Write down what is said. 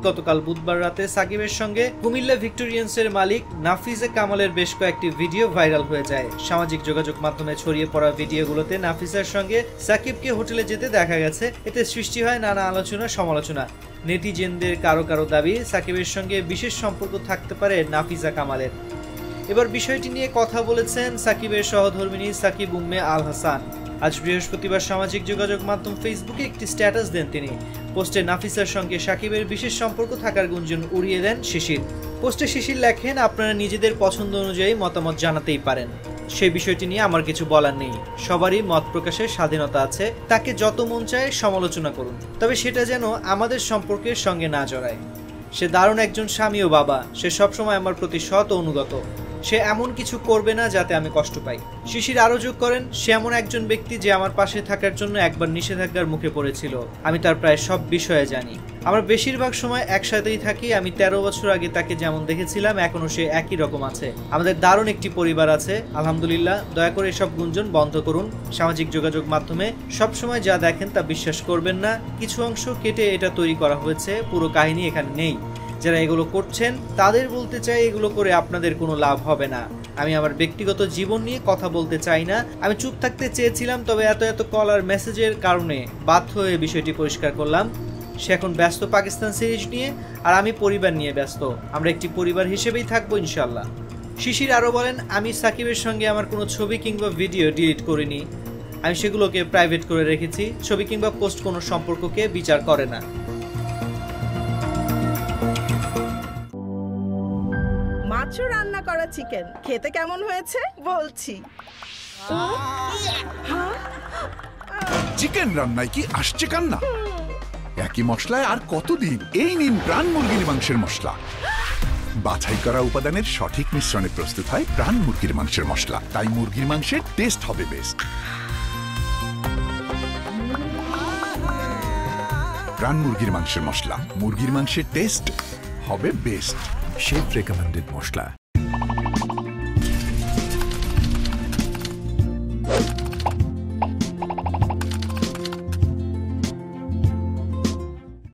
গতকাল বুধবার রাতে সাকিবের সঙ্গে কুমিল্লা ভিক্টোরিয়ান্সের মালিক নাফিজা কামালের বেশ কয়েকটি ভিডিও ভাইরাল হয়ে যায়। সামাজিক যোগাযোগ মাধ্যমে ছড়িয়ে পড়া ভিডিওগুলোতে নাফিজার সঙ্গে সাকিবকে হোটেলে যেতে দেখা গেছে। এতে সৃষ্টি হয় নানা আলোচনা সমালোচনা। নেটিজেনদের কারো কারো দাবি সাকিবের সঙ্গে বিশেষ সম্পর্ক থাকতে পারে নাফিজা কামালের। এবার বিষয়টি নিয়ে কথা বলেছেন সাকিবের সহধর্মিণী সাকিব উম্মে আল হাসান। আজ বৃহস্পতিবার সামাজিক যোগাযোগ মাধ্যম ফেসবুকে একটি স্ট্যাটাস দেন তিনি। পোস্টে নাফিসার সঙ্গে সাকিবের বিশেষ সম্পর্ক থাকার গুঞ্জন উড়িয়ে দেন শিশির। পোস্টে শিশির লেখেন, আপনারা নিজেদের পছন্দ অনুযায়ী মতামত জানাতেই পারেন, সেই বিষয়টি নিয়ে আমার কিছু বলার নেই। সবারই মত প্রকাশের স্বাধীনতা আছে, তাকে যত মন চায় সমালোচনা করুন, তবে সেটা যেন আমাদের সম্পর্কের সঙ্গে না জড়ায়। সে দারুণ একজন স্বামী ও বাবা, সে সবসময় আমার প্রতি সৎ ও অনুগত, সে এমন কিছু করবে না যাতে আমি কষ্ট পাই। শিশির আরো যোগ করেন, সে এমন একজন ব্যক্তি যে আমার পাশে থাকার জন্য একবার নিষেধাজ্ঞার মুখে পড়েছিল। আমি তার প্রায় সব বিষয়ে জানি। আমরা বেশিরভাগ সময় একসাথেই থাকি। আমি 13 বছর আগে তাকে যেমন দেখেছিলাম এখনো সে একই রকম আছে। আমাদের দারুণ একটি পরিবার আছে, আলহামদুলিল্লাহ। দয়া করে এসব গুঞ্জন বন্ধ করুন। সামাজিক যোগাযোগ মাধ্যমে সবসময় যা দেখেন তা বিশ্বাস করবেন না। কিছু অংশ কেটে এটা তৈরি করা হয়েছে, পুরো কাহিনী এখানে নেই। যারা এগুলো করছেন তাদের বলতে চাই, এগুলো করে আপনাদের কোনো লাভ হবে না। আমি আমার ব্যক্তিগত জীবন নিয়ে কথা বলতে চাই না। আমি চুপ থাকতে চেয়েছিলাম, তবে এত কল আর মেসেজের কারণে বাধ্য হয়ে বিষয়টি পরিষ্কার করলাম। সে এখন ব্যস্ত পাকিস্তান সিরিজ নিয়ে, আর আমি পরিবার নিয়ে ব্যস্ত। আমরা একটি পরিবার হিসেবেই থাকবো ইনশাল্লাহ। শিশির আরও বলেন, আমি সাকিবের সঙ্গে আমার কোনো ছবি কিংবা ভিডিও ডিলিট করিনি। আমি সেগুলোকে প্রাইভেট করে রেখেছি। ছবি কিংবা পোস্ট কোনো সম্পর্ককে বিচার করে না। মাত্র রান্না করা চিকেন খেতে কেমন হয়েছে বলছি। চিকেন রান্নায় কি আসছে কান্না? একই মশলায় আর কতদিন? এই নিন প্রাণ মুরগির মাংসের মশলা। বাছাই করা উপাদানের সঠিক মিশ্রণে প্রস্তুত হয় প্রাণ মুরগির মাংসের মশলা। তাই মুরগির মাংসের টেস্ট হবে বেস্ট। প্রাণ মুরগির মাংসের মশলা, মুরগির মাংসের টেস্ট হবে বেস্ট। শেফ রেকমেন্ডেড মশলা।